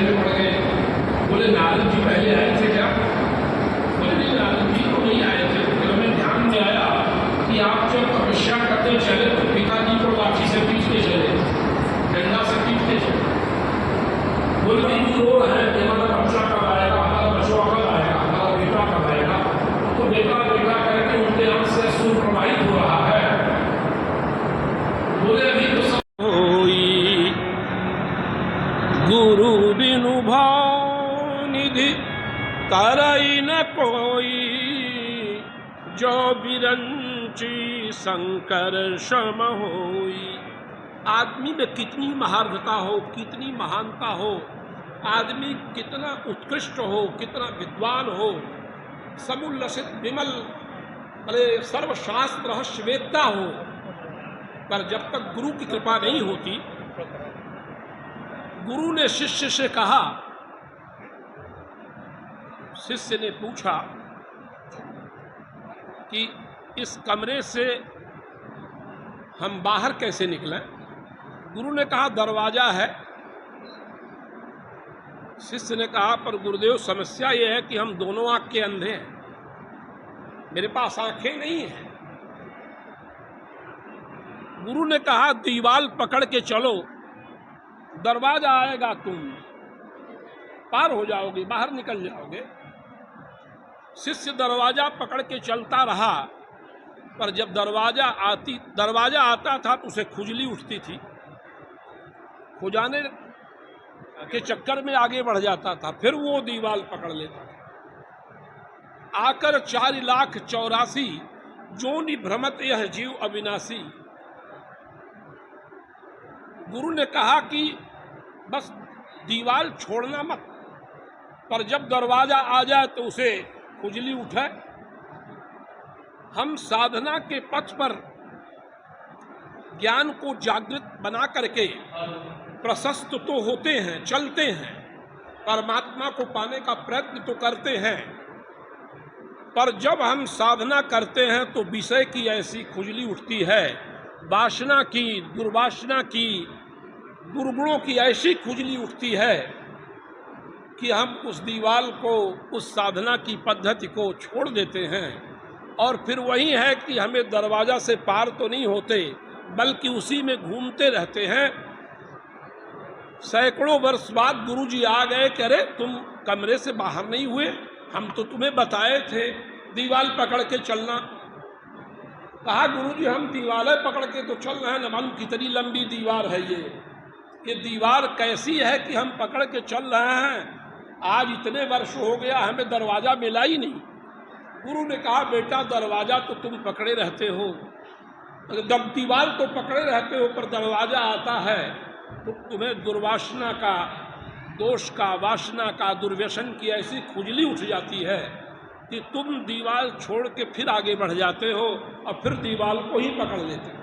में पड़ गए। बोले नारद जी पहले आए थे क्या? बोले नहीं, नारद जी तो नहीं आए थे। फिर हमें ध्यान में आया कि आप जब तपस्या करते चले तो पिताजी को लाठी से पीटते चले, डंडा से पीटते चले। बोले नहीं, रो है कि हमारा बच्चा कब आएगा, हमारा बच्चा कब आएगा, हमारा बेटा कब आएगा। तो बेटा बेटा करके उनके आंख से अश्रु प्रवाहित हो रहा है। बोले अभी तो सब होई गुरु बिनु भाव निधि तरई न कोई, जो बिरंची शंकर सम होई। आदमी में कितनी महारथता हो, कितनी महानता हो, आदमी कितना उत्कृष्ट हो, कितना विद्वान हो, समुल्लसित विमल अरे सर्वशास्त्र रहस्यवेत्ता हो, पर जब तक गुरु की कृपा नहीं होती। गुरु ने शिष्य से कहा, शिष्य ने पूछा कि इस कमरे से हम बाहर कैसे निकलें? गुरु ने कहा दरवाजा है। शिष्य ने कहा पर गुरुदेव समस्या यह है कि हम दोनों आंख के अंधे हैं, मेरे पास आंखें नहीं हैं। गुरु ने कहा दीवाल पकड़ के चलो, दरवाजा आएगा, तुम पार हो जाओगे, बाहर निकल जाओगे। शिष्य दरवाजा पकड़ के चलता रहा, पर जब दरवाजा आता था तो उसे खुजली उठती थी, खुजाने के चक्कर में आगे बढ़ जाता था, फिर वो दीवाल पकड़ लेता था। आकर 4,84,000 जोनि भ्रमत यह जीव अविनाशी। गुरु ने कहा कि बस दीवाल छोड़ना मत, पर जब दरवाजा आ जाए तो उसे खुजली उठे। हम साधना के पथ पर ज्ञान को जागृत बना करके प्रशस्त तो होते हैं, चलते हैं, परमात्मा को पाने का प्रयत्न तो करते हैं, पर जब हम साधना करते हैं तो विषय की ऐसी खुजली उठती है, वासना की, दुर्वासना की, दुर्गुणों की ऐसी खुजली उठती है कि हम उस दीवाल को, उस साधना की पद्धति को छोड़ देते हैं। और फिर वही है कि हमें दरवाजा से पार तो नहीं होते, बल्कि उसी में घूमते रहते हैं। सैकड़ों वर्ष बाद गुरुजी आ गए कि अरे तुम कमरे से बाहर नहीं हुए, हम तो तुम्हें बताए थे दीवाल पकड़ के चलना। कहा गुरुजी हम दीवालें पकड़ के तो चल रहे हैं, न मालूम कितनी लंबी दीवार है ये दीवार कैसी है कि हम पकड़ के चल रहे हैं। आज इतने वर्ष हो गया हमें दरवाजा मिला ही नहीं। गुरु ने कहा बेटा दरवाजा तो तुम पकड़े रहते हो, दीवार तो पकड़े रहते हो, पर दरवाजा आता है तो तुम्हें दुर्वासना का, दोष का, वासना का, दुर्व्यसन की ऐसी खुजली उठ जाती है कि तुम दीवार छोड़ के फिर आगे बढ़ जाते हो और फिर दीवार को ही पकड़ लेते हो।